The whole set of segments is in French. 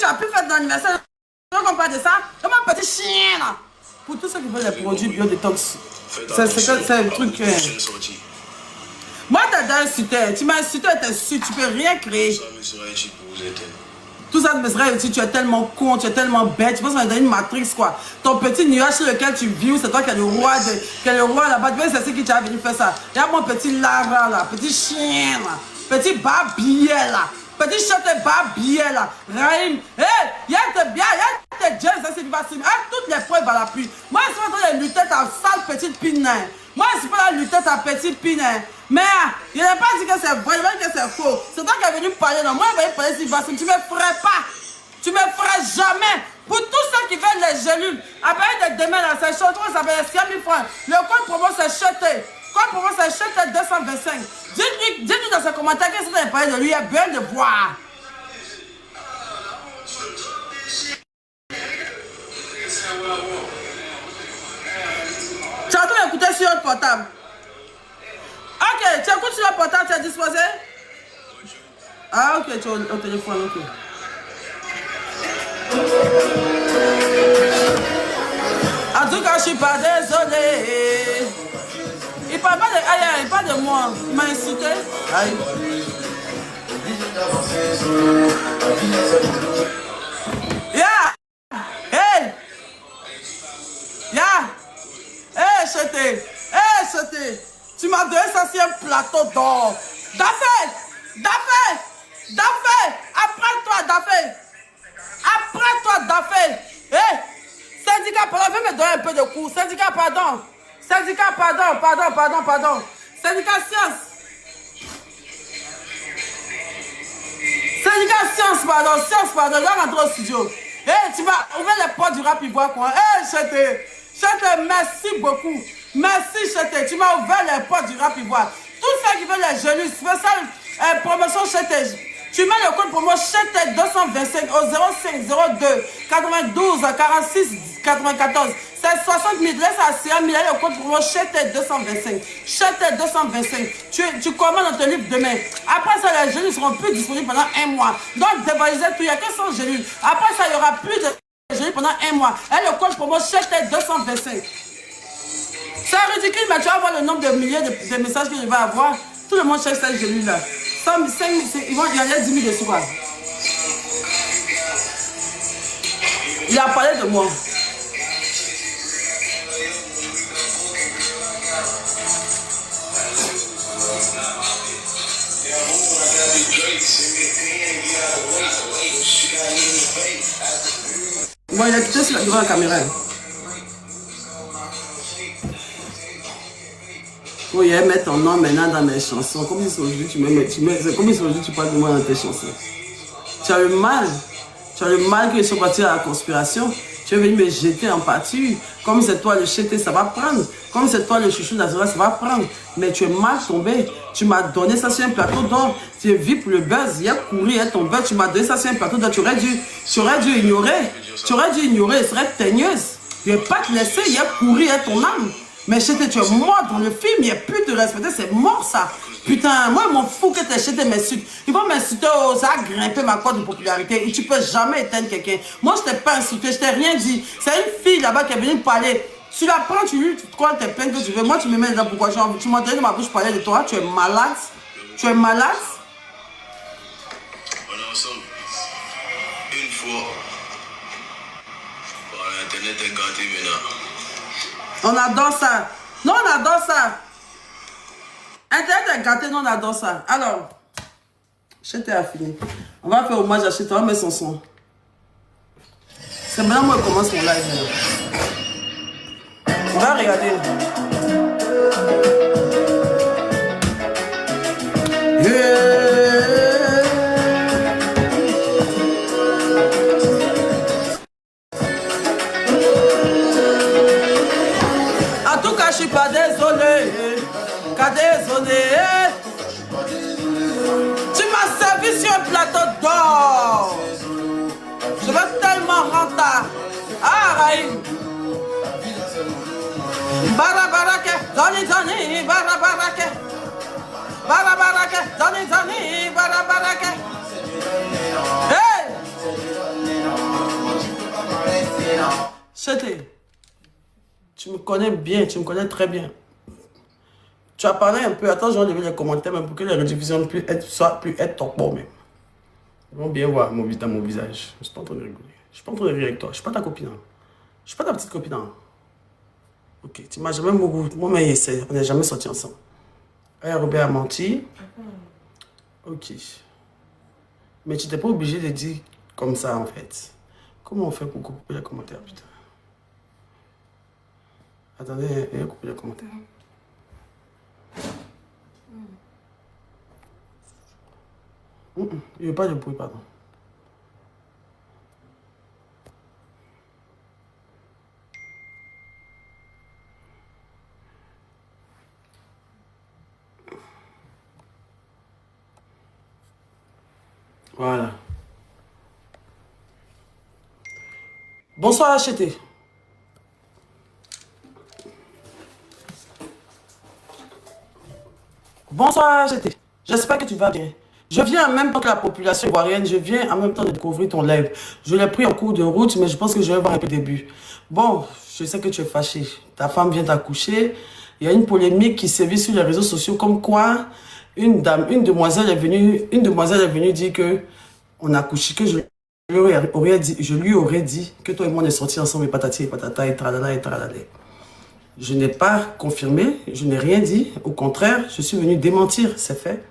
as pu faire ton anniversaire. Tu ne parle de ça? Comme un petit chien là. Pour tous ceux qui veulent les produits bio-détox, c'est un truc. Moi, tu as insulté. Tu m'as insulté, tu es su, tu peux rien créer. Tout ça me serait utile. Tu es tellement con, tu es tellement bête. Tu penses qu'on est dans une matrix quoi. Ton petit nuage sur lequel tu vis, c'est toi qui es le roi là-bas. Tu vois, c'est ce qui t'a venu faire ça. Il y a mon petit Lara là, petit chien là, petit babillet là. Petit chanteur babillet là, Raïm, hé, y'a tes jeunes, ça c'est facile. Ah, toutes les preuves à l'appui. Moi, je suis en train de lutter ta sale petite pine. Moi, je suis pas là de lutter ta petite pine. Mais, il n'a pas dit que c'est vrai, il n'a pas dit que c'est faux. C'est toi qui es venu parler, non. Moi, je vais parler si facile. Tu me ferais pas. Tu me ferais jamais. Pour tous ceux qui veulent les gélules, après de demain là, c'est chaud, ça s'appelle 5 000 francs. Le code promo c'est chuté. Code promo c'est chuté 225. Dites-lui dans ses commentaires qu'est-ce que vous avez parlé de lui, il a besoin de boire. Tu es en train d'écouter sur votre portable. Ok, tu écoutes sur le portable, tu es disposé? Ah ok, tu es au téléphone, ok. En tout cas, je suis pas désolé. Il parle pas de aïe, il parle de moi. Il m'a insulté. Aïe. Yeah! Hey! Yeah! Hey, Cheté! Hey, Cheté! Tu m'as donné ça sur un plateau d'or. Dafé! Dafé! Dafé! Après-toi, Dafé! Après-toi, Dafé! Hey! Syndicat, pardon, fais me donner un peu de coups. Syndicat, pardon. Syndicat, pardon. Syndicat, science. Syndicat, science, pardon. Là, rentre au studio. Hey, tu vas ouvrir les portes du rap ivoire, quoi. Hey, Cheté, merci beaucoup. Merci, Cheté. Tu m'as ouvert les portes du rap ivoire. Tous ceux qui veulent les jeunes, tu fais ça, promotion Cheté. Tu mets le code promo Cheté 225 au 05 02 92 46 94. C'est 60 000. Laisse à 6 000. Le code promo Cheté 225. Cheté 225. Tu commandes dans ton livre demain. Après ça, les gélules ne seront plus disponibles pendant un mois. Donc, dévalisez tout. Il n'y a que 100 gélules. Après ça, il n'y aura plus de gélules pendant un mois. Et le code promo Cheté 225. C'est ridicule, mais tu vas voir le nombre de milliers de messages que je vais avoir. Tout le monde cherche cette gélule-là. Il y en a 10 000 dessus. Quoi. Il a parlé de moi. Bon, il a quitté devant la caméra. Faut y mettre ton nom maintenant dans mes chansons. Comme si aujourd'hui c'est comme si aujourd'hui tu parles de moi dans tes chansons. Tu as le mal. Tu as le mal que je sois parti à la conspiration. Tu es venu me jeter en pâture. Comme c'est toi le jeter, ça va prendre. Comme c'est toi le chouchou d'Azura, ça va prendre. Mais tu es mal tombé. Tu m'as donné ça sur un plateau d'or. Tu es vu pour le buzz. Il a couru, il y a ton buzz. Tu m'as donné ça sur un plateau d'or. Tu aurais dû ignorer. Tu aurais dû ignorer. Elle serait teigneuse. Je ne vais pas te laisser. Il a couru, il y a ton âme. Mais Cheté, tu es mort dans le film, il n'y a plus de respect, c'est mort ça. Putain, moi je m'en fous que tu Cheté m'insulte. Ils vont m'insulter, oh, ça a grimpé ma corde de popularité et tu peux jamais éteindre quelqu'un. Moi je t'ai pas insulté, je t'ai rien dit. C'est une fille là-bas qui est venue me parler. Tu la prends, tu lui crois tes peines que tu veux. Moi tu me mets dedans pourquoi tu m'as donné dans ma bouche parler de toi, tu es malade. Tu es malade. On est ensemble. Une fois. Voilà, Internet est gâté maintenant. On adore ça. Non, on adore ça. Internet est gâté, non, on adore ça. Alors, Cheté a fini. On va faire hommage à Cheté, on va mettre son son. C'est maintenant moi je commence mon live. On va regarder. Je suis pas désolé, tu m'as servi sur un plateau d'or. Je veux tellement rentrer. Ah, Raïm. Barabarake, Doni, barabarake. Barabarake, Doni, barabarake. Hey! connais bien, tu me connais très bien. Tu as parlé un peu, attends, je vais lever les commentaires même pour que les rediffusions puissent être ton bon même. Ils vont bien voir mon visage. Je suis pas en train de rigoler. Je suis pas en train de rire avec toi. Je suis pas ta copine. Hein. Je suis pas ta petite copine. Hein. Ok, tu m'as jamais beaucoup. Moi-même, on n'est jamais sortis ensemble. Robert a menti. Ok. Mais tu n'étais pas obligé de dire comme ça, en fait. Comment on fait pour couper les commentaires, putain? Attendez, il a coupé les commentaires. Il ne veut pas de bruit, pardon. Voilà. Bonsoir acheté. Bonsoir acheté. J'espère que tu vas bien. Je viens en même temps que la population ivoirienne, je viens en même temps de découvrir ton live. Je l'ai pris en cours de route, mais je pense que je vais voir un peu le début. Bon, je sais que tu es fâché. Ta femme vient d'accoucher. Il y a une polémique qui sévit sur les réseaux sociaux comme quoi une demoiselle est venue dire que on a couché, que je lui aurais dit que toi et moi on est sortis ensemble et patati et patata et tralala et tralala. Je n'ai pas confirmé, je n'ai rien dit. Au contraire, je suis venu démentir, c'est fait.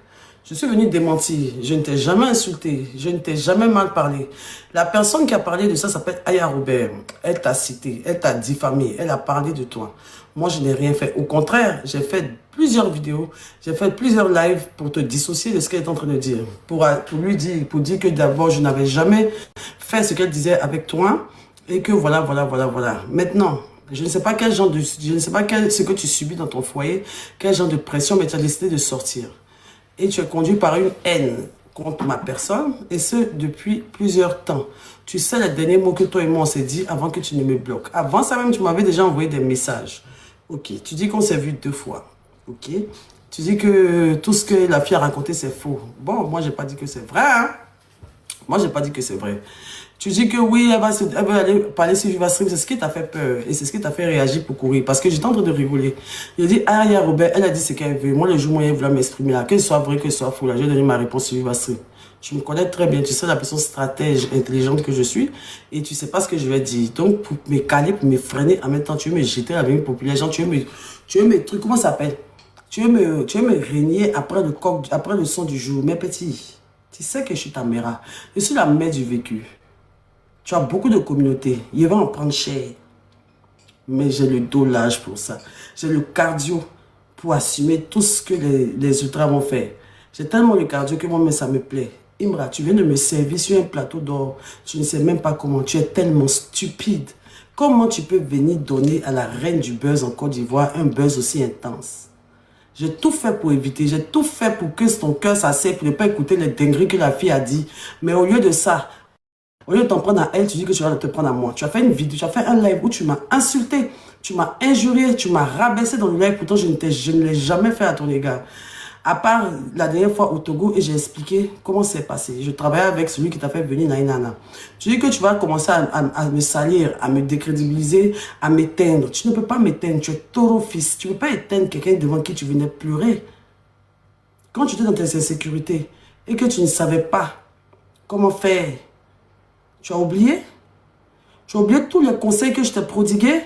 Je suis venu démentir. Je ne t'ai jamais insulté. Je ne t'ai jamais mal parlé. La personne qui a parlé de ça s'appelle Aya Robert. Elle t'a cité, elle t'a diffamé, elle a parlé de toi. Moi, je n'ai rien fait. Au contraire, j'ai fait plusieurs vidéos, j'ai fait plusieurs lives pour te dissocier de ce qu'elle est en train de dire. Pour dire que d'abord, je n'avais jamais fait ce qu'elle disait avec toi et que voilà. Maintenant, je ne sais pas ce que tu subis dans ton foyer, quel genre de pression, mais tu as décidé de sortir. Et tu es conduit par une haine contre ma personne, et ce, depuis plusieurs temps. Tu sais les derniers mots que toi et moi on s'est dit avant que tu ne me bloques. Avant ça même, tu m'avais déjà envoyé des messages. Ok, tu dis qu'on s'est vu 2 fois. Ok, tu dis que tout ce que la fille a raconté, c'est faux. Bon, moi, j'ai pas dit que c'est vrai, hein. Moi, j'ai pas dit que c'est vrai. Tu dis que oui, elle va aller parler sur Vivastream, c'est ce qui t'a fait peur. Et c'est ce qui t'a fait réagir pour courir. Parce que j'étais en train de rigoler. J'ai dit, ah, il y a Robert, elle a dit ce qu'elle veut. Moi, le jour où elle voulait m'exprimer là, que ce soit vrai, que ce soit faux, là, j'ai donné ma réponse sur Vivastream. Tu me connais très bien, tu sais la personne stratège, intelligente que je suis. Et tu sais pas ce que je vais dire. Donc, pour me caler, pour me freiner, en même temps, tu veux me jeter avec une population, tu veux me trucs, comment ça s'appelle? Tu veux me régner après le son du jour. Mais petit, tu sais que je suis ta mère. Je suis la mère du vécu. Tu as beaucoup de communautés. Ils vont en prendre cher. Mais j'ai le dos large pour ça. J'ai le cardio pour assumer tout ce que les ultras vont faire. J'ai tellement le cardio que moi-même, ça me plaît. Imra, tu viens de me servir sur un plateau d'or. Tu ne sais même pas comment. Tu es tellement stupide. Comment tu peux venir donner à la reine du buzz en Côte d'Ivoire un buzz aussi intense? J'ai tout fait pour éviter. J'ai tout fait pour que ton cœur s'asseye, pour ne pas écouter les dingueries que la fille a dit. Mais au lieu de ça, au lieu de t'en prendre à elle, tu dis que tu vas te prendre à moi. Tu as fait une vidéo, tu as fait un live où tu m'as insulté, tu m'as injurié, tu m'as rabaissé dans le live. Pourtant, je ne l'ai jamais fait à ton égard. À part la dernière fois au Togo, et j'ai expliqué comment c'est passé. Je travaillais avec celui qui t'a fait venir Naïnana. Tu dis que tu vas commencer à me salir, à me décrédibiliser, à m'éteindre. Tu ne peux pas m'éteindre, tu es taureau fils. Tu ne peux pas éteindre quelqu'un devant qui tu venais pleurer. Quand tu étais dans tes insécurités et que tu ne savais pas comment faire, tu as oublié? Tu as oublié tous les conseils que je t'ai prodigués?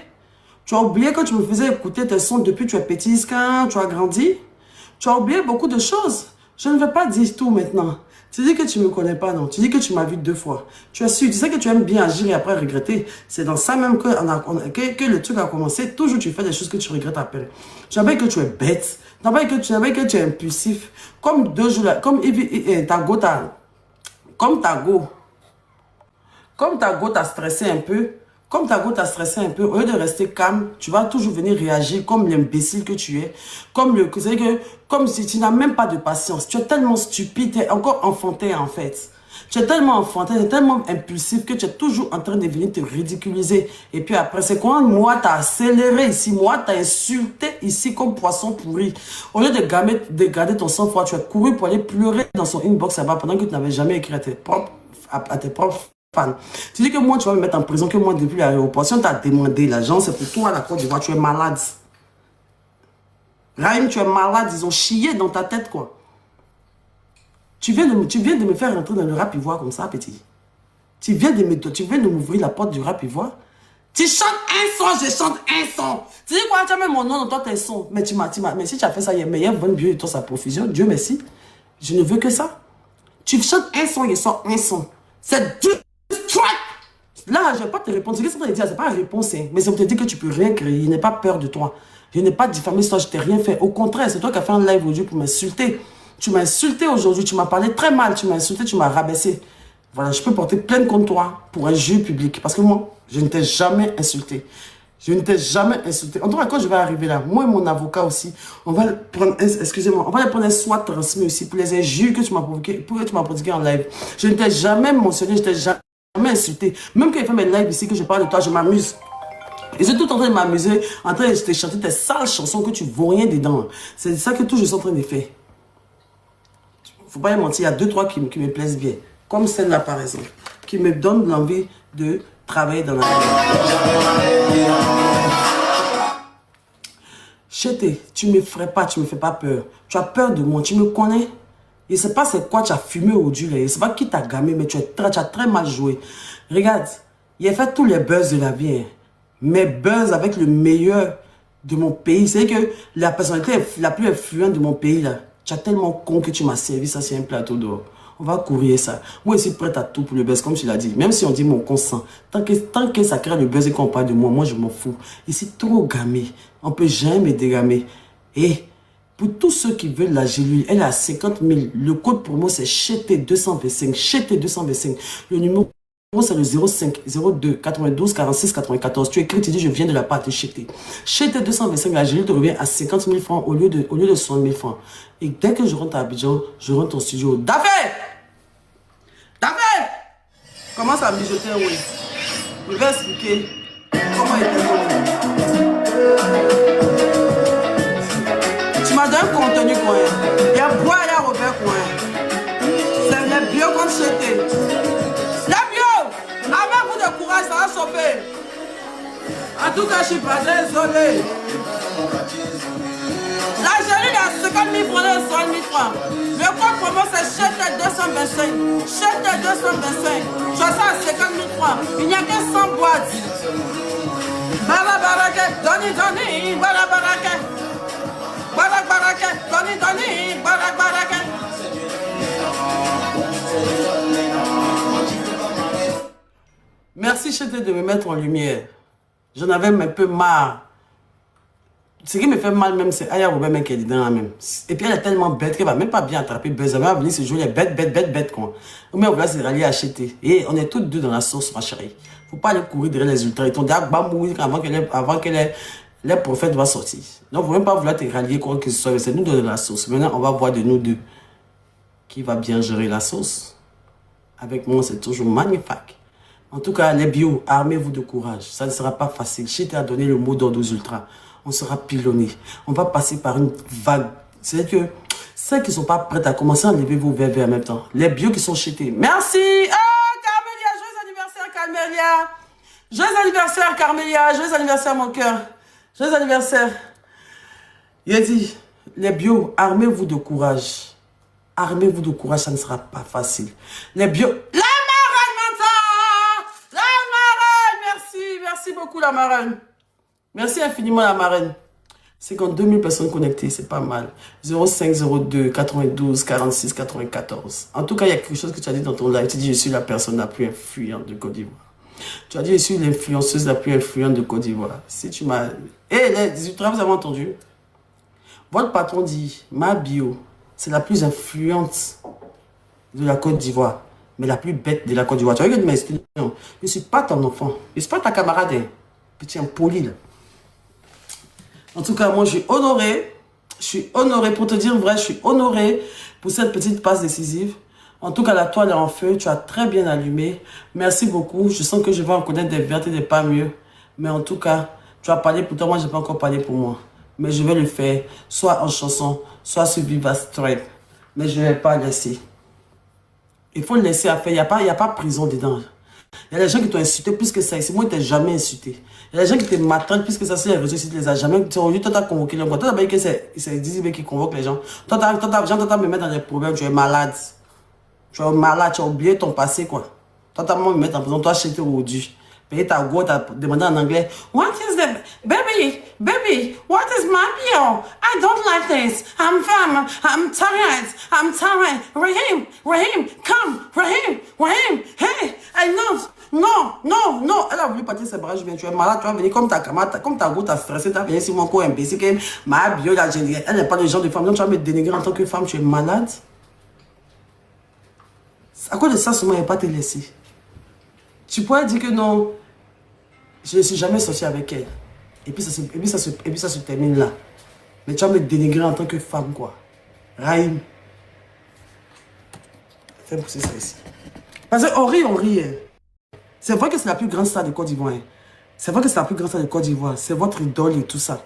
Tu as oublié que tu me faisais écouter tes sons depuis que tu es petit, quand tu as grandi? Tu as oublié beaucoup de choses. Je ne vais pas dire tout maintenant. Tu dis que tu ne me connais pas, non? Tu dis que tu m'as vu 2 fois. Tu as su, tu sais que tu aimes bien agir et après regretter. C'est dans ça même que le truc a commencé. Toujours tu fais des choses que tu regrettes après. Je savais que tu es bête. Je savais que tu es impulsif. Comme 2 jours là, comme ta go t'a stressé un peu, au lieu de rester calme, tu vas toujours venir réagir comme l'imbécile que tu es, comme si tu n'as même pas de patience. Tu es tellement stupide, tu es encore enfantin en fait. Tu es tellement enfantin, tu es tellement impulsif que tu es toujours en train de venir te ridiculiser. Et puis après, c'est quand moi t'as accéléré ici, moi t'as insulté ici comme poisson pourri. Au lieu de garder ton sang-froid, tu as couru pour aller pleurer dans son inbox là-bas pendant que tu n'avais jamais écrit à tes propres fan. Tu dis que moi, tu vas me mettre en prison, que moi, depuis l'aéroport, si on t'a demandé l'argent, c'est pour toi, la Côte d'Ivoire, tu es malade. Raïm, tu es malade, ils ont chié dans ta tête, quoi. Tu viens de me faire rentrer dans le rap ivoire comme ça, petit. Tu viens de m'ouvrir la porte du rap ivoire. Tu chantes un son, je chante un son. Tu dis quoi, tu as même mon nom dans toi, tes sons. Mais mais si tu as fait ça, mais il y a bon Dieu et toi, sa profusion. Dieu merci. Je ne veux que ça. Tu chantes un son, je sors un son. C'est deux strikes. Là, je ne vais pas te répondre. Ce que c'est dire, c'est pas une réponse, hein. Mais ça veut te dire que tu peux rien créer. Je n'ai pas peur de toi. Je n'ai pas diffamé toi, je t'ai rien fait. Au contraire, c'est toi qui as fait un live aujourd'hui pour m'insulter. Tu m'as insulté aujourd'hui, tu m'as parlé très mal, tu m'as insulté, tu m'as rabaissé. Voilà, je peux porter plainte contre toi pour un jeu public. Parce que moi, je ne t'ai jamais insulté. Je ne t'ai jamais insulté. En tout cas, quand je vais arriver là, moi et mon avocat aussi, on va prendre, excusez-moi, on va prendre un soit transmis aussi pour les injures que tu m'as provoqué, pour que tu m'as prodigué en live. Je ne t'ai jamais mentionné, je ne t'ai jamais insulté. Même quand il fait mes lives ici, que je parle de toi, je m'amuse. Et c'est tout en train de m'amuser, en train de te chanter tes sales chansons que tu ne vaux rien dedans. C'est ça que tout je suis en train de faire. Faut pas y mentir, il y a 2-3 qui me plaisent bien. Comme celle-là, par exemple, qui me donne l'envie de travailler dans la vie. Chété, tu ne me ferais pas, tu ne me fais pas peur. Tu as peur de moi, tu me connais. Je ne sais pas c'est quoi tu as fumé aujourd'hui. Je ne sais pas qui t'a gamé, mais tu as très mal joué. Regarde, il a fait tous les buzz de la vie. Hein. Mes buzz avec le meilleur de mon pays. C'est que la personnalité la plus influente de mon pays, là. Tu as tellement con que tu m'as servi ça sur un plateau d'or. On va courir ça. Moi, je suis prête à tout pour le buzz, comme tu l'as dit. Même si on dit mon consent. Tant que ça crée le buzz et qu'on parle de moi, moi, je m'en fous. Ici, trop gamé. On ne peut jamais dégamer. Et pour tous ceux qui veulent la gélule, elle est à 50 000. Le code pour moi, c'est CHT225. CHT225. Le numéro, c'est le 05 02 92 46 94. Tu écris, tu dis, je viens de la part de CHT. CHT225, la gélule te revient à 50 000 francs au lieu de 60 000 francs. Et dès que je rentre à Abidjan, je rentre au studio. Dafé! Dafé! Commence à mijoter, oui. Je vais expliquer comment il était. Tu m'as donné un contenu, quoi. Il y a Bois, il y a Robert, quoi. C'est les bio comme CHT. Les bio! Avec vous de courage, ça va chauffer. En tout cas, je suis pas désolé. La gélule est à 50 000 francs et 60 000 francs. Le code promo c'est CHT225. CHT225. Tu as ça à 50 000 francs. Il n'y a que 100 boîtes. Barabarake, Doni, Barabarake. Barabarake, Doni, Barabarake. Merci CHT de me mettre en lumière. J'en avais un peu marre. Ce qui me fait mal même, c'est Aya Robert qui est dedans même. Et puis elle est tellement bête qu'elle va même pas bien attraper Buzz. Elle va venir se jouer les bêtes quoi. Mais on va se rallier à acheter. Et on est tous deux dans la sauce, ma chérie. Faut pas aller courir derrière les ultras. Ils t'ont dit à mourir avant que les prophètes vont sortir. Donc faut même pas vouloir te rallier quoi que ce soit. C'est nous dans la sauce. Maintenant, on va voir de nous deux qui va bien gérer la sauce. Avec moi, c'est toujours magnifique. En tout cas, les bio, armez-vous de courage. Ça ne sera pas facile. CHT a donné le mot d'ordre aux ultras. On sera pilonné. On va passer par une vague. C'est-à-dire que ceux qui ne sont pas prêts à commencer à enlever vos verres en même temps. Les bio qui sont CHT. Merci. Ah, Carmélia, joyeux anniversaire, Carmélia. Joyeux anniversaire, Carmélia. Joyeux anniversaire, mon cœur. Joyeux anniversaire. Il a dit, les bio, armez-vous de courage. Armez-vous de courage, ça ne sera pas facile. Les bio... La marraine, Manta! La marraine! Merci beaucoup, la marraine. Merci infiniment la marraine. 52 000 personnes connectées, c'est pas mal. 05 02 92 46 94. En tout cas, il y a quelque chose que tu as dit dans ton live. Tu dis, je suis la personne la plus influente de Côte d'Ivoire. Tu as dit, je suis l'influenceuse la plus influente de Côte d'Ivoire. Si tu m'as... Eh, les ultras, vous avez entendu? Votre patron dit, ma bio, c'est la plus influente de la Côte d'Ivoire. Mais la plus bête de la Côte d'Ivoire. Tu vois que tu m'as expliqué, non. Je ne suis pas ton enfant. Je ne suis pas ta camarade. Hein. Petit impoli, là. En tout cas, moi, je suis honoré. Je suis honoré, pour te dire vrai, je suis honoré pour cette petite passe décisive. En tout cas, la toile est en feu. Tu as très bien allumé. Merci beaucoup. Je sens que je vais en connaître des vertes et des pas mieux. Mais en tout cas, tu as parlé pour toi. Moi, je n'ai pas encore parlé pour moi. Mais je vais le faire, soit en chanson, soit sur Viva Straight. Mais je ne vais pas laisser. Il faut le laisser à faire. Il n'y a pas prison dedans. Il y a des gens qui t'ont insulté plus que ça. Ici, moi, ils t'ont jamais insulté. Il y a des gens qui te maltraitent plus que ça sur les réseaux sociaux, tu les as jamais. Toi, t'as convoqué les gens. Toi, t'as dit que c'est Dizzy qui convoque les gens. Toi, t'as me mettre dans des problèmes, tu es malade. Tu es malade, tu as oublié ton passé, quoi. Toi, t'as me mettre en prison, toi, j'étais aujourd'hui. Payer ta go, t'as demandé en anglais. What is the baby, what is my bill? I don't like this. I'm tired. Raheem, come, Raheem, hey, I know. Non. Elle a voulu partir ses bras, je viens, tu es malade, tu vas venir comme ta go, t'as stressé, t'as venu sur mon corps imbécile, que ma bio, elle n'est pas le genre de femme, donc tu vas me dénigrer en tant que femme, tu es malade. À cause de ça, seulement, elle ne va pas te laisser. Tu pourrais dire que non, je ne suis jamais sortie avec elle. Et puis ça se termine là. Mais tu vas me dénigrer en tant que femme, quoi. Raïm. Fais pousser ça ici. Parce qu'on rit. Hein. C'est vrai que c'est la plus grande star de Côte d'Ivoire. Hein. C'est vrai que c'est la plus grande star de Côte d'Ivoire. C'est votre idole et tout ça.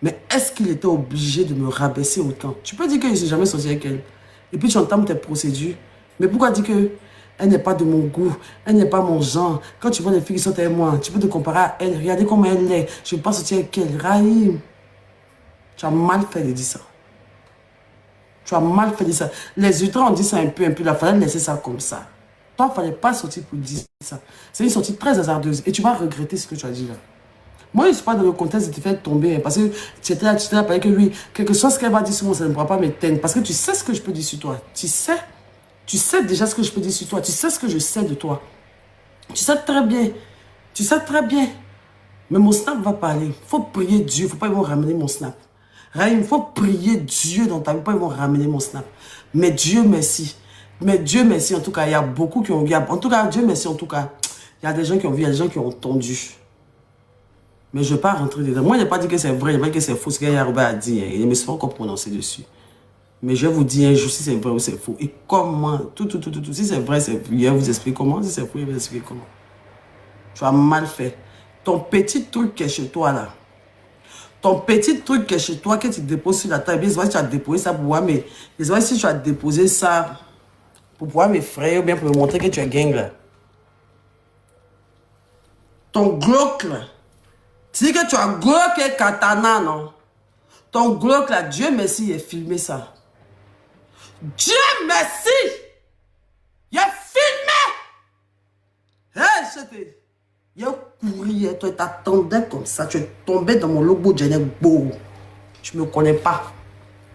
Mais est-ce qu'il était obligé de me rabaisser autant? Tu peux dire que je ne suis jamais sortie avec elle. Et puis tu entames tes procédures. Mais pourquoi dire que elle n'est pas de mon goût, elle n'est pas mon genre. Quand tu vois les filles qui sont avec moi, tu peux te comparer à elle. Regardez comment elle est. Je ne veux pas sortir avec elle. Raïm, tu as mal fait de dire ça. Tu as mal fait de dire ça. Les ultras ont dit ça un peu. Il fallait laisser ça comme ça. Toi, il ne fallait pas sortir pour dire ça. C'est une sortie très hasardeuse. Et tu vas regretter ce que tu as dit là. Moi, je ne suis pas dans le contexte de te faire tomber. Parce que tu étais là, parce que lui, quelque chose qu'elle va dire sur moi, ça ne pourra pas m'éteindre. Parce que tu sais ce que je peux dire sur toi. Tu sais déjà ce que je peux dire sur toi. Tu sais ce que je sais de toi. Tu sais très bien. Mais mon snap va parler. Il faut prier Dieu. Il ne faut pas ils vont ramener mon snap. Raïm, il faut prier Dieu dans ta vie. Pas ils vont ramener mon snap. Mais Dieu merci. En tout cas, il y a beaucoup qui ont vu. En tout cas, Dieu merci. En tout cas, il y a des gens qui ont vu. Il y a des gens qui ont entendu. Mais je ne vais pas rentrer dedans. Moi, je n'ai pas dit que c'est vrai. Je n'ai pas dit que c'est faux. Ce que Yarouba a dit. Il ne me suis pas encore prononcé dessus. Mais je vais vous dire un jour si c'est vrai ou c'est faux. Et comment, tout. Si c'est vrai, je vais vous expliquer comment. Si c'est faux, je vais vous expliquer comment. Tu as mal fait. Ton petit truc qui est chez toi là. Ton petit truc qui est chez toi, que tu déposes sur la table. Je sais pas si tu as déposé ça pour pouvoir me... Je sais pas si tu as déposé ça pour pouvoir m'effrayer ou bien pour me montrer que tu es gang là. Ton Glock là. Tu dis que tu as Glock et katana, non? Ton Glock là, Dieu merci, il a filmé ça. Dieu merci! Il a filmé! Hé, c'était... Il a couru, toi, tu t'attendais comme ça. Tu es tombé dans mon logo de Janet Beau. Tu ne me connais pas.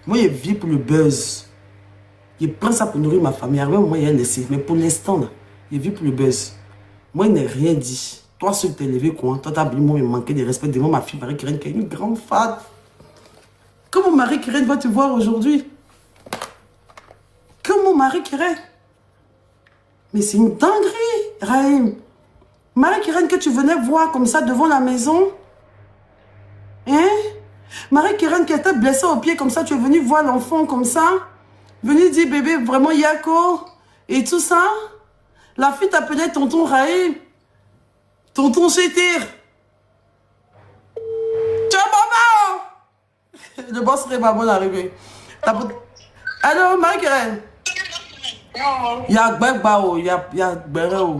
Moi, je vis pour le buzz. Je prends ça pour nourrir ma famille. Après, moi, il a laissé. Mais pour l'instant, là, je vis pour le buzz. Moi, il n'a rien dit. Toi, seul t'es levé, quoi. Toi, t'as oublié, moi, il manquait de respect devant ma fille, Marie-Kérène, qui est une grande femme. Comment Marie-Kérène va te voir aujourd'hui? Comment Marie-Kérène? Mais c'est une dinguerie, Raïm. Marie-Kérène que tu venais voir comme ça devant la maison. Hein? Marie-Kérène qui était blessée au pied comme ça, tu es venue voir l'enfant comme ça. Venue dire bébé, vraiment Yako. Et tout ça. La fille t'appelait tonton Raïm. Tonton Chétir. Tu as maman? Le boss serait pas bon arrivé. Allô, Marie-Kérène? Il y a Gbegba, il y a Gbere.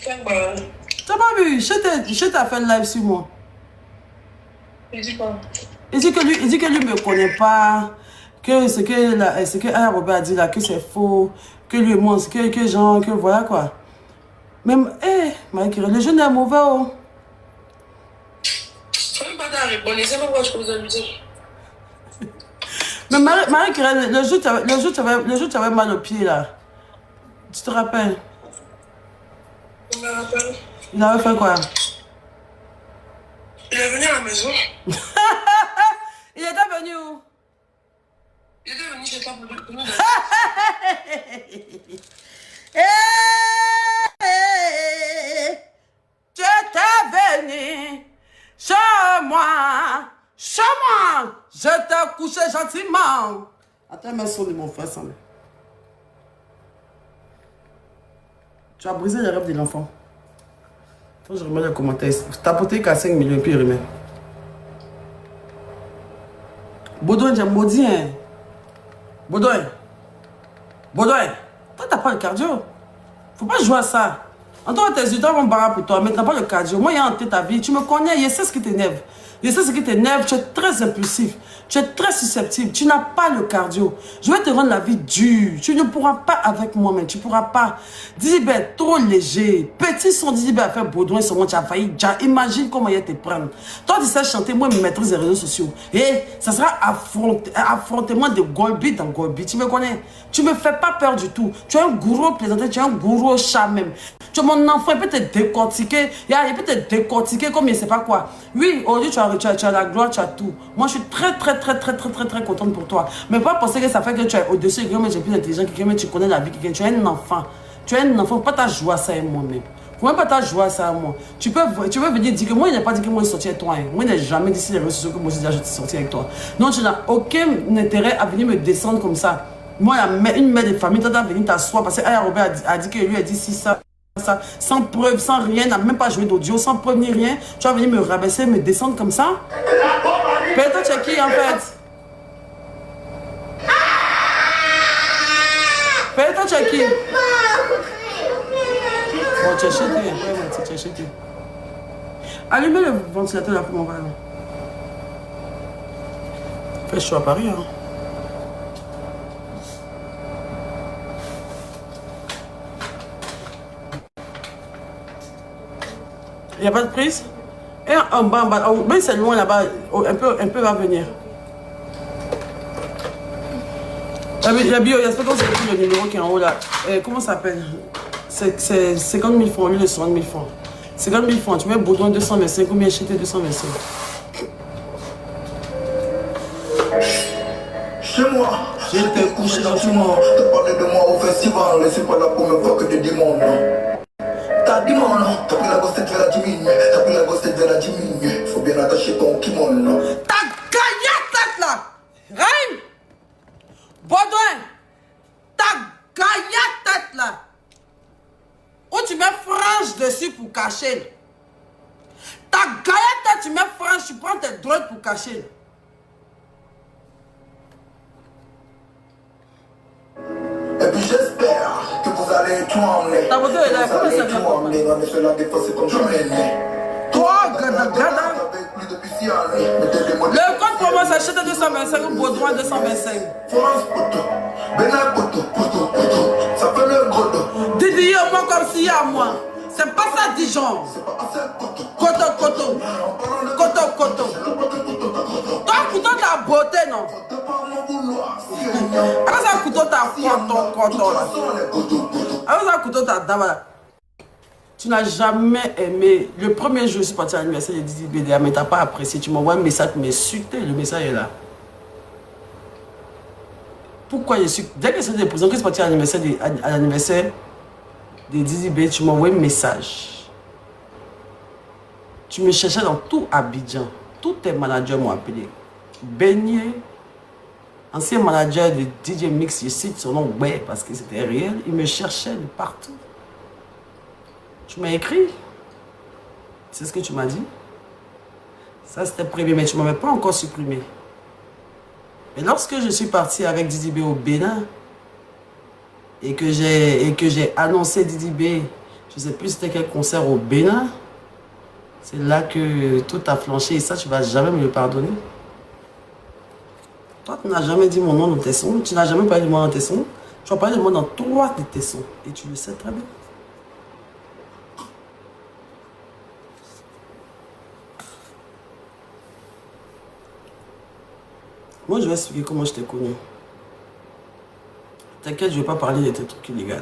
Tu n'as pas vu? Je t'ai fait le live sur moi. Il dit quoi? Il dit que lui ne me connaît pas. Que ce que Alain Robert a dit là, que c'est faux. Que lui et moi, que genre, que voilà quoi. Même, Marie-Kérène, le jeune est mauvais. Oh. Je ne peux pas t'en répondre. C'est pas quoi je peux vous dire. Mais Marie-Kérène, le jour tu avais mal au pied là. Tu te rappelles? Je me rappelle. Il avait fait quoi? Il est venu à la maison. Il était venu où? Il était venu chez toi pour nous. Tu étais venu chez moi. Je t'ai couché gentiment. Attends, mais son de mon frère, ça. Tu as brisé les rêves de l'enfant. Faut que je remets les commentaires. T'as porté qu'à 5 millions, puis il remet. Baudouin, j'ai maudit, hein. Baudouin. Toi, t'as pas le cardio. Faut pas jouer à ça. En toi, tes résultats vont barrer pour toi. Maintenant, pas le cardio. Moi, il y a en tête ta vie. Tu me connais, je sais ce qui t'énerve. Je sais ce qui t'énerve. Tu es très impulsif. Tu es très susceptible. Tu n'as pas le cardio. Je vais te rendre la vie dure. Tu ne pourras pas avec moi-même. Tu ne pourras pas. Dizibé, trop léger. Petit son Dizibé a fait Baudouin sur moi. Tu as failli. Imagine comment il te prendre. Toi, tu sais chanter. Moi, je maîtrise les réseaux sociaux. Et ça sera affrontement de Golbi dans Golbi. Tu me connais. Tu ne me fais pas peur du tout. Tu es un gourou plaisantin. Tu es un gourou chat même. Tu es mon enfant. Il peut te décortiquer. Il peut te décortiquer comme il ne sait pas quoi. Oui, aujourd'hui, tu as la gloire, tu as tout. Moi, je suis très contente pour toi. Mais pas penser que ça fait que tu es au-dessus de quelqu'un, mais tu es plus intelligent que quelqu'un, mais tu connais la vie que quelqu'un. Tu es un enfant. Tu es un enfant. Faut pas ta joie ça et moi-même. Faut même pas ta joie ça à moi. Tu veux venir dire que moi, il n'a pas dit que moi, je suis sorti avec toi. Hein. Moi, il n'a jamais dit si les réseaux sociaux que moi, je suis sorti avec toi. Non, tu n'as aucun intérêt à venir me descendre comme ça. Moi, une mère de famille, tu dois venir t'asseoir parce que Aya Robert a dit que lui a dit si ça. Sans preuve, sans rien, n'a même pas joué d'audio, sans preuve ni rien. Tu vas venir me rabaisser, me descendre comme ça. Mais toi, tu es qui en fait? Mais toi, tu es qui? Bon, tu es chez toi, tu es chez toi. Allumez le ventilateur là pour mon verre. Fait chaud à Paris, hein. Il n'y a pas de prise? Et en bas, mais c'est loin là-bas, un peu va venir. La bio, j'espère que c'est le numéro qui est en haut là. Comment ça s'appelle? C'est 50 000 francs, lui de 60 000 francs. 50 000 francs, tu mets Baudouin 225 ou bien acheter 225. Chez moi, j'étais couché gentiment. Te parler de moi au festival, et c'est pas la première fois que tu dis mon nom. T'as dit mon nom, t'as pris la gossette vers la diminuer, t'as pris la gossette vers la diminuer. Faut bien attacher ton kimono. Ta gaillasse là! Reine! Baudouin! Ta gaillasse là! Où tu mets frange dessus pour cacher. Ta gaillasse tu mets frange, tu prends tes drogues pour cacher. Et puis j'espère que vous allez tout emmener. Ta moto est là, comment ça vient pour moi? Toi, gada. Le code pour moi s'achète à 225 ou Baudouin 225. Ça fait le gros dos. Didier, moi comme s'il y a moi. C'est pas ça, Dijon. Koto. Toi, couteau ta beauté, non? Après ça, couteau ta koto là. Après ça, couteau ta dame là. Tu n'as jamais aimé. Le premier jour, je suis parti à l'anniversaire de Didi BDA, mais tu n'as pas apprécié. Tu m'envoies un message pour m'insulter. Le message est là. Pourquoi je suis. Dès que c'est des prisons, que je suis parti à l'anniversaire de Didi BDA, tu m'envoies un message. Tu me cherchais dans tout Abidjan. Tous tes managers m'ont appelé. Beignet, ancien manager de DJ Mix, je cite son nom, ouais, parce que c'était réel. Il me cherchait de partout. Tu m'as écrit. C'est ce que tu m'as dit. Ça, c'était prévu, mais tu ne m'avais pas encore supprimé. Et lorsque je suis parti avec Didi B au Bénin, et que j'ai annoncé Didi B, je ne sais plus c'était quel concert au Bénin, c'est là que tout a flanché. Et ça, tu ne vas jamais me le pardonner. Toi, tu n'as jamais dit mon nom dans tes sons. Tu n'as jamais parlé de moi dans tes sons. Tu as parlé de moi dans 3 de tes sons. Et tu le sais très bien. Moi, je vais expliquer comment je t'ai connu. T'inquiète, je ne vais pas parler de tes trucs illégaux.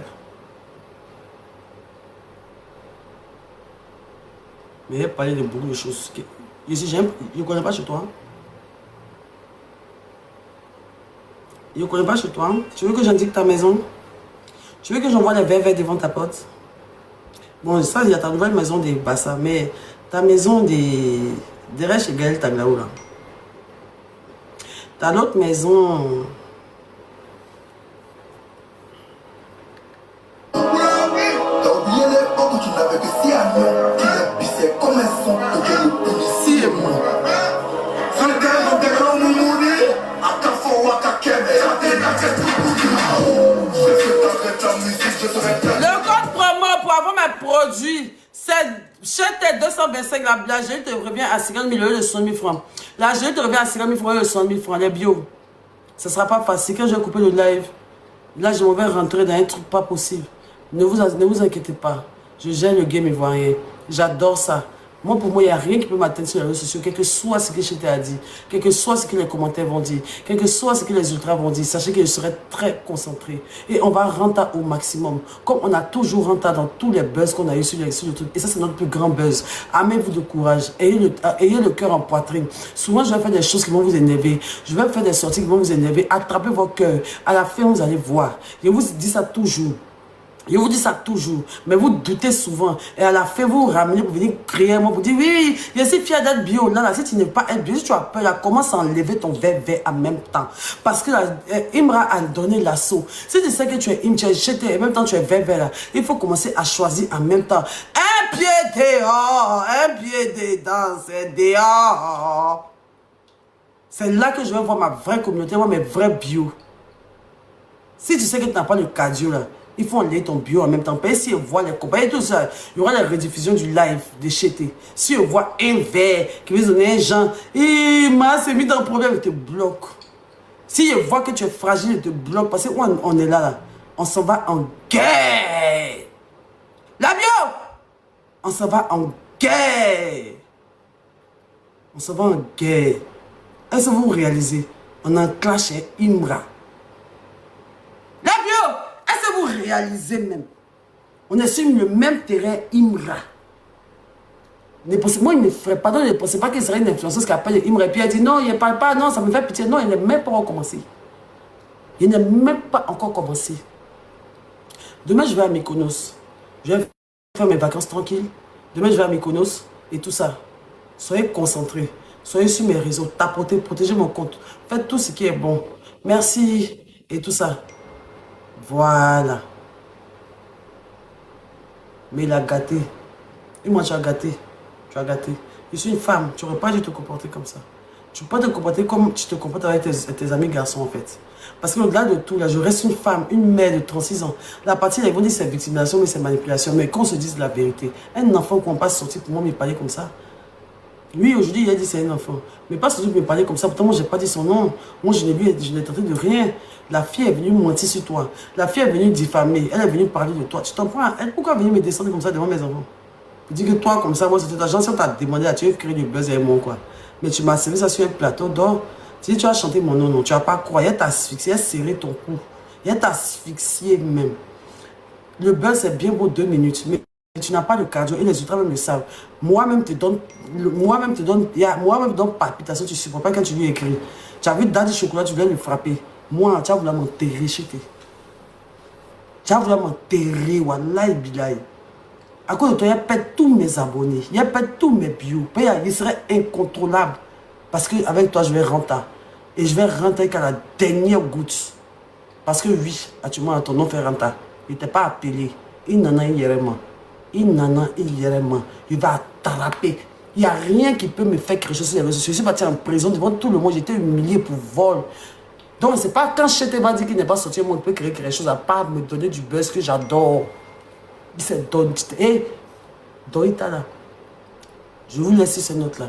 Mais je vais parler de beaucoup de choses. Ici, je ne connais pas chez toi. Je ne connais pas chez toi. Tu veux que j'indique ta maison? Tu veux que j'envoie les verres devant ta porte? Bon, ça, il y a ta nouvelle maison des Bassa, mais ta maison derrière chez Gaël Taglaou, là. T'as l'autre maison. T'as oublié l'époque où tu n'avais que 6 avions qui les pissaient comme un son et que le policier est mort. Le code Aujourd'hui, chez tes 225, la gelée te revient à 50 000 euros de 60 000 francs. La gelée te revient à 50 000 francs de 60 000 francs. Les bio. Ce ne sera pas facile. Quand je vais couper le live, là, je m'en vais rentrer dans un truc pas possible. Ne vous inquiétez pas. Je gère le game ivoirien. J'adore ça. Moi, pour moi, il n'y a rien qui peut m'atteindre sur les réseaux sociaux, quel que soit ce que je t'ai dit, quel que soit ce que les commentaires vont dire, quel que soit ce que les ultras vont dire. Sachez que je serai très concentré. Et on va rentrer au maximum. Comme on a toujours rentré dans tous les buzz qu'on a eu sur le truc. Et ça, c'est notre plus grand buzz. Armez-vous de courage. Ayez le cœur en poitrine. Souvent, je vais faire des choses qui vont vous énerver. Je vais faire des sorties qui vont vous énerver. Attrapez vos cœurs. À la fin, vous allez voir. Je vous dis ça toujours. Je vous dis ça toujours, mais vous doutez souvent. Et à la fin, vous vous ramenez pour venir crier moi, pour dire oui, je suis fier d'être bio. Là, si tu n'es pas être bio, si tu as peur, là, commence à enlever ton verre en même temps. Parce que là, Imra a donné l'assaut. Si tu sais que tu es tu es jeté, et en même temps tu es verre là, il faut commencer à choisir en même temps. Un pied dehors, un pied dedans, c'est dehors. C'est là que je vais voir ma vraie communauté, voir mes vrais bio. Si tu sais que tu n'as pas le cardio là, il faut enlever ton bio en même temps. Si on voit les compagnies et tout ça, il y aura la rediffusion du live de Chété. Si on voit un verre qui veut donner un genre, il s'est mis dans le problème, il te bloque. Si on voit que tu es fragile, il te bloque. Parce qu'on est là, on s'en va en guerre. La bio, on s'en va en guerre. On s'en va en guerre. Est-ce que vous réalisez? On a un clash et Imra. La bio, est-ce que vous réalisez même? On est sur le même terrain Imra. Moi, il ne ferait pas, ne pensez pas qu'il serait une influenceuse qui appelle Imra. Et puis elle dit non, il ne parle pas, non, ça me fait pitié. Non, il n'est même pas encore commencé. Il n'est même pas encore commencé. Demain, je vais à Mykonos. Je vais faire mes vacances tranquilles. Demain, je vais à Mykonos et tout ça. Soyez concentrés. Soyez sur mes réseaux. Tapotez, protégez mon compte. Faites tout ce qui est bon. Merci. Et tout ça. Voilà. Mais il a gâté. Et moi, tu as gâté. Tu as gâté. Je suis une femme. Tu n'aurais pas dû te comporter comme ça. Tu ne peux pas te comporter comme tu te comportes avec tes amis garçons, en fait. Parce qu'au-delà de tout, là, je reste une femme, une mère de 36 ans. La partie, là, ils vont dire c'est victimisation, mais c'est manipulation. Mais qu'on se dise la vérité. Un enfant qu'on passe sortir pour moi, me parler comme ça. Lui, aujourd'hui, il a dit c'est un enfant. Mais pas celui qui me parlait comme ça. Pourtant, moi, je n'ai pas dit son nom. Moi, je n'ai tenté de rien. La fille est venue mentir sur toi. La fille est venue diffamer. Elle est venue parler de toi. Tu t'en prends. Elle, pourquoi venir me descendre comme ça devant mes enfants? Pour dire que toi, comme ça, moi, c'était ta agence, on t'a demandé à tu créer du buzz avec moi, quoi. Mais tu m'as servi ça sur un plateau d'or. Si tu as chanté mon nom, non, tu n'as pas croire. Elle t'a asphyxié, elle a serré ton cou. Elle t'a asphyxié même. Le buzz, c'est bien beau 2 minutes. Mais tu n'as pas de cardio et les ultras même le savent. Moi-même te donne palpitation, tu ne supportes pas quand tu lui écris. Tu as vu Daddy Chocolat, tu voulais le frapper. Moi, tu as voulu m'enterrer chez toi. Tu as voulu m'enterrer, wallahi bilahi. À cause de toi, il perdu tous mes abonnés. Il perdu tous mes bios. Il serait incontrôlable. Parce qu'avec toi, je vais rentrer. Et je vais rentrer qu'à la dernière goutte. Parce que oui, actuellement, ton nom fait rentrer. Il n'était pas appelé. Il n'en a rien. Il n'en a rien. Il va attraper. Il n'y a rien qui peut me faire quelque chose sur les réseaux sociaux. Je suis parti en prison devant tout le monde. J'étais humilié pour vol. Donc, c'est pas quand Chété va dire qu'il n'est pas sorti, moi, il peut créer quelque chose à part me donner du buzz que j'adore. Il s'est donné. Hé, Dorita là. Je vous laisse ces notes là.